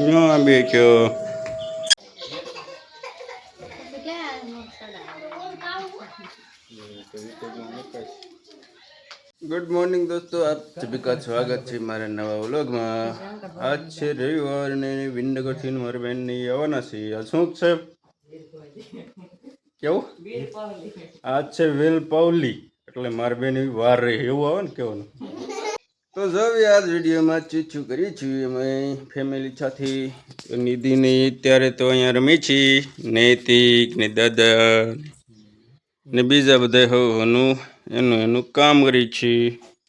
ના બેઠો. Good morning दोस्तों, आप सभी का स्वागत है मारा नवा व्लॉग में। आज છે રવિવાર ને વિનનગર થી મારી બેન ની આવવાના છે। આ શું છે કેવું? આજ છે વેલ પાવલી એટલે મારી બેન વાર રહી એવું આવે ને કેવાનું। તો જો આજ વિડીયોમાં ચૂચું કરી છું અમે ફેમિલી સાથે। નિધિ ને અત્યારે તો અહીંયા રમી છી, નૈતિક ને દાદા ને બીજા બધા હોવાનું એનું કામ કરી છે।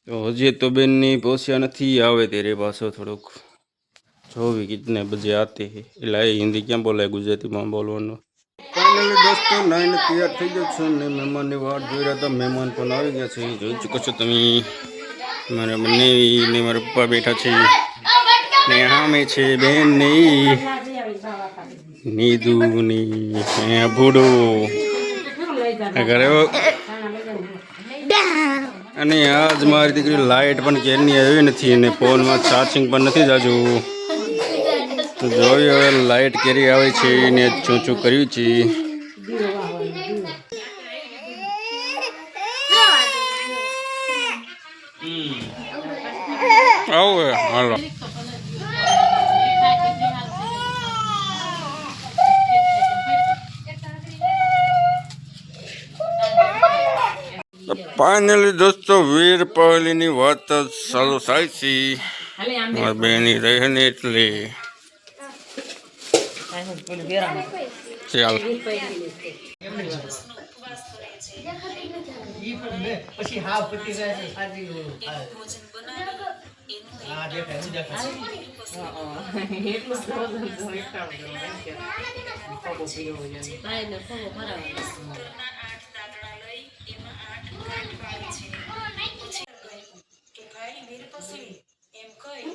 તો હજી તો બેનની પહોંચ્યા નથી, આવે ત્યારે પાછો થોડુંક જોવી કિતને બજે આતે હે। એટલે હિન્દી ક્યાં બોલાય, ગુજરાતીમાં બોલવાનું। ફાઇનલી દોસ્તો નાઈને તૈયાર થઈ ગયો છું ને મહેમાનની વાટ જોઈ રહ્યા હતા। મહેમાન પણ આવી ગયા છે, જોઈ ચૂકો છો તમે। મારા બંને ને મારા પપ્પા બેઠા છે ને સામે છે બેન ની નીધુ ની ભૂડો ઘરે। અને આજ મારી દીકરી લાઇટ પણ કેરની આવી નથી અને ફોનમાં ચાર્જિંગ પણ નથી જાજુ। તો જોઈ હવે લાઇટ કેરી આવે છે ને ચૂંચું કર્યું છે। આવો હાલો फाइनली दोस्तों वीर पहली ની વાત ચાલુ થાય છે મારી બેની રહેને એટલે ચાલ પછી હાવ પતી જાય છે સાજી ભોજન બનાવી એનું આ દેખાય એટલું ભોજન તો એકતા ખોબો પીરો હોય છે ભાઈ ને ખોબો ભરાવો 8 દાખલા લઈ એમાં 8 કાટ પાડી છે કે ભાઈ વીર પછી એમ કહી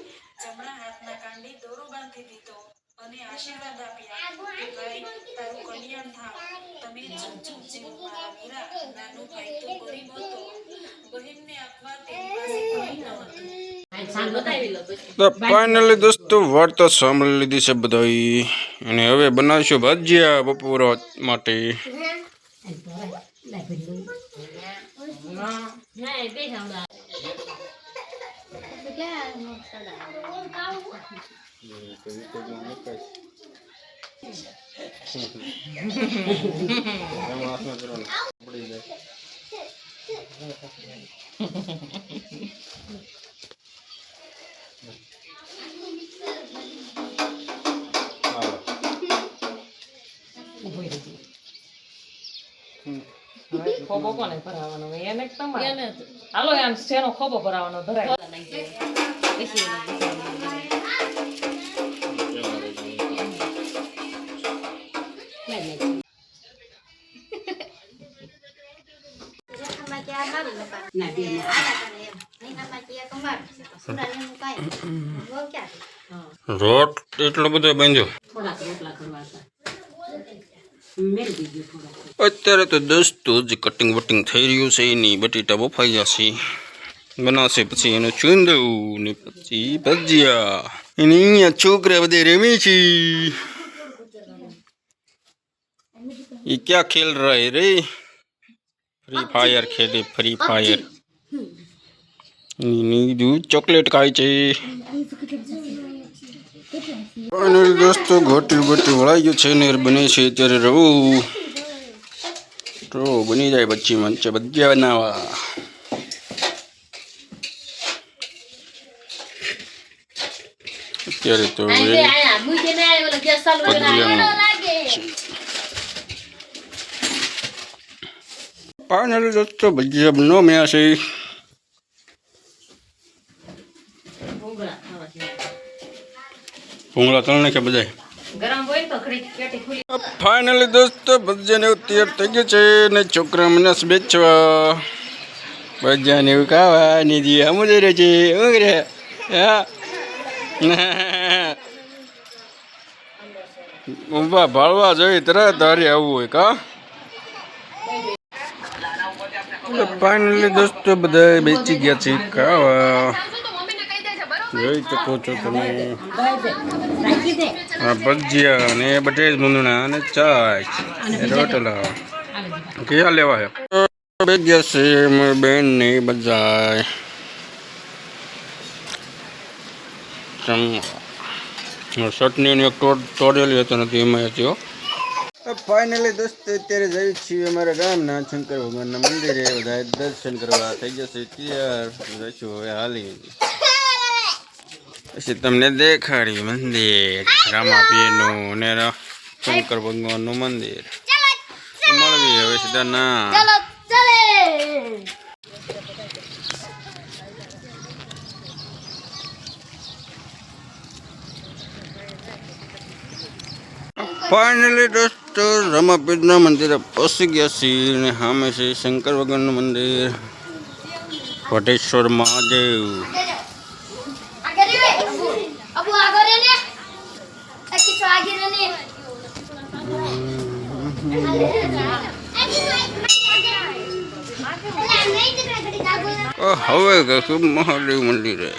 જમણા હાથના કાંડી દોરો બાંધી દીધો અને આશીર્વાદ આપ્યા કે ભાઈ તારું કલ્યાણ થાય। તમે જુજુ જીવ મારા વીરા, નાનું ભાઈ તો ગરીબ હતો, બહેનને આપવા તેની પાસે કંઈ ન હતું। તો ફાઇનલી દોસ્તો વાર્તા સાંભળી લીધી છે બધાઈ અને હવે બનાવીશું ભજીયા બપોરા માટે। ખોબો કોને ભરાવાનો એને તમારે હાલો એમ શેનો ખોબો ભરાવાનો ધરાય રોટ એટલો બધો બાંધ્યો અત્યારે તો દોસ્તો જ કટિંગ વટિંગ થઈ રહ્યું છે એની બટેટા બફાઈ જશે બનાવશે પછી એનું ચૂંદવું ને પછી ભજીયા એને અહીંયા છોકરા બધે રમી છે। ये क्या खेल रहा है रे? फ्री फायर खेले फ्री फायर। नीदू चॉकलेट खाई छे। फाइनल दोस्तों घोटी बोटी वळाई गयो छे ने बने छे त्यारे रहू तो बनी जाए बच्ची मंचे भजिया बनावा। અત્યારે તો फाइनली दोस्तों भजिया बनो में आसे भूंगला तलने के बजाय फाइनली दोस्तों भजिया ने तैयार થઈ ગયું છે ને છોકરા મને બેચવા ભજીયા ને ખાવા નીધી અમુદે રે છે ઓગરે હા ઉભા ભાળવા જોઈ તરત ધારી આવવું હોય કા। फाइनली दोस्तों बधाई बेची गया छे खावा જોઈ શકો છો તમે આ ભજીયા અને બટેજ મૂંદણા અને ચાય રોટલા ક્યાં લેવા છે બે ગયા છે બેન ને બધા ચટણી એક તોડેલી હતો નથી એમાં હતી. ફાઇનલી દોસ્તો અત્યારે જઈએ છીએ અમારા ગામના શંકર ભગવાનના મંદિરે બધા દર્શન કરવા થઈ જશે તૈયાર જઈશું હવે હાલી પછી તમને દેખાડી મંદિર રામાપીરનું અને શંકર ભગવાનનું મંદિર મળવી હવે સીધા ના ફાઇનલી દોસ્તો રામાપીરના મંદિરે પહોંચી ગયા છીએ અને સામે છે શંકર ભગવાનનું મંદિર વટેશ્વર મહાદેવ. હવે ગયું મહાદેવ મંદિરે.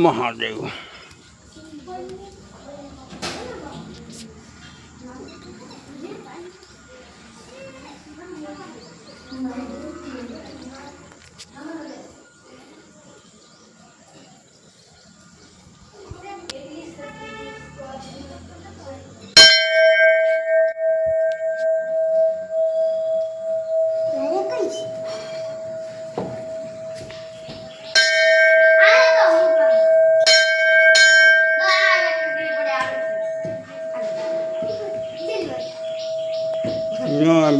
મહાદેવ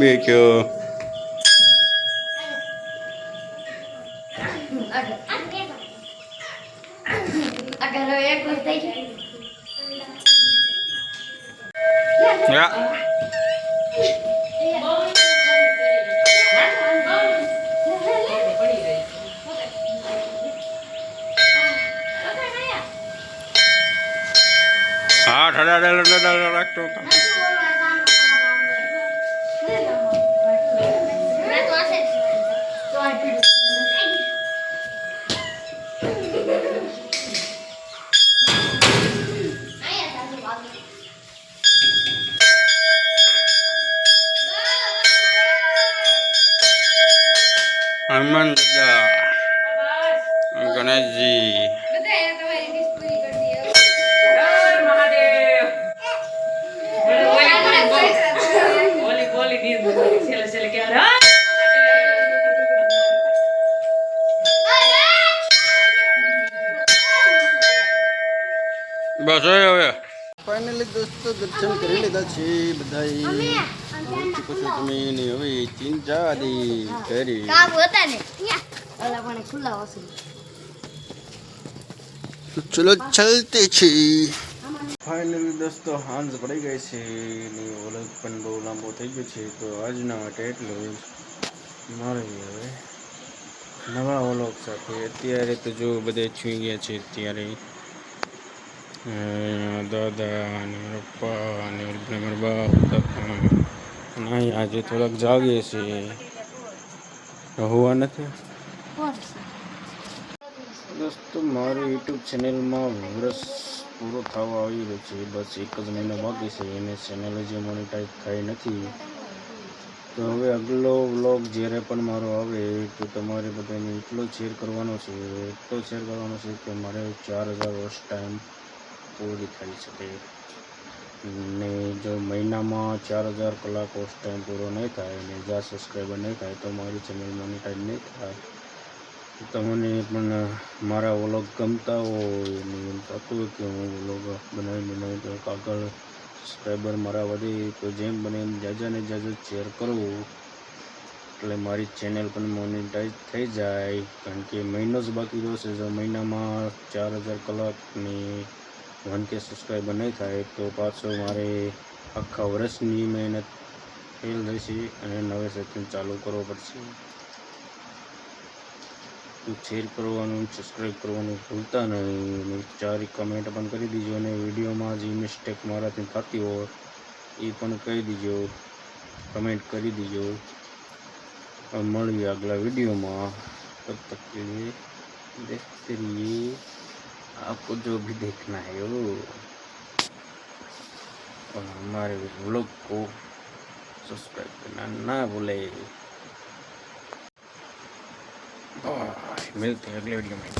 બેઠો હા ઠડા રાખતો હનુમાન દાદા ગણેશજી બસ હવે ફાઇનલી દોસ્તો દર્શન કરી લીધા છે બધા તમે હવે ચિંતા કરી ચલો ચલતે છે. ફાઇનલી દોસ્તો હાંજ પડી ગઈ છે ને ઓલગ પણ બહુ લાંબો થઈ ગયો છે તો આજના માટે એટલું જ મળી હવે નવા ઓલોક સાથે. અત્યારે તો જો બધા છુઈ ગયા છે અત્યારે દાદા અને પપ્પા અને મારા બાપ અને આજે થોડાક જાગીએ છીએ હોવા નથી. દોસ્તો મારું યુટ્યુબ ચેનલમાં વર્ષ પૂરો થવા આવી રહ્યો છે. બસ એક જ મહિનો બાકી છે એને ચેનલ જે મોનિટાઈઝ થઈ નથી. તો હવે આગલો વ્લોગ જ્યારે પણ મારો આવે તો તમારે બધાને એટલો શેર કરવાનો છે કે મારે 4000 વોચ ટાઈમ પૂરી થઈ શકે. ને જો મહિનામાં 4000 કલાક વોચ ટાઈમ પૂરો નહીં થાય અને 1000 સબસ્ક્રાઈબર નહીં થાય તો મારી ચેનલ મોનિટાઈઝ નહીં થાય. તમને પણ મારા વ્લોગ ગમતા હોય ને એમ થતું હોય કે હું વ્લોગ બનાવી તો આગળ સબસ્ક્રાઈબર મારા વધે તો જેમ બને એમ જાજાને જાજા શેર કરવું એટલે મારી ચેનલ પણ મોનિટાઈઝ થઈ જાય. કારણ કે મહિનો જ બાકી રહ્યો છે. જો મહિનામાં 4000 કલાકની 1K સબસ્ક્રાઈબર નહીં થાય તો પાછો મારે આખા વર્ષની મહેનત ફેલ જશે અને નવે સેશન ચાલુ કરવો પડશે. તો શેર કરવાનું સબસ્ક્રાઈબ કરવાનું ભૂલતા નહીં અને 4 કમેન્ટ પણ કરી દીજો અને વિડીયોમાં જે મિસ્ટેક મારાથી થતી હોય એ પણ કહી દીજો, કમેન્ટ કરી દીજો। મળીએ अगला वीडियो में, तब तक के लिए देखते रहिए आपको जो भी देखना है वो, और हमारे व्लॉग को सब्सक्राइब करना ना भूले। बाय, मिलते हैं अगले वीडियो में।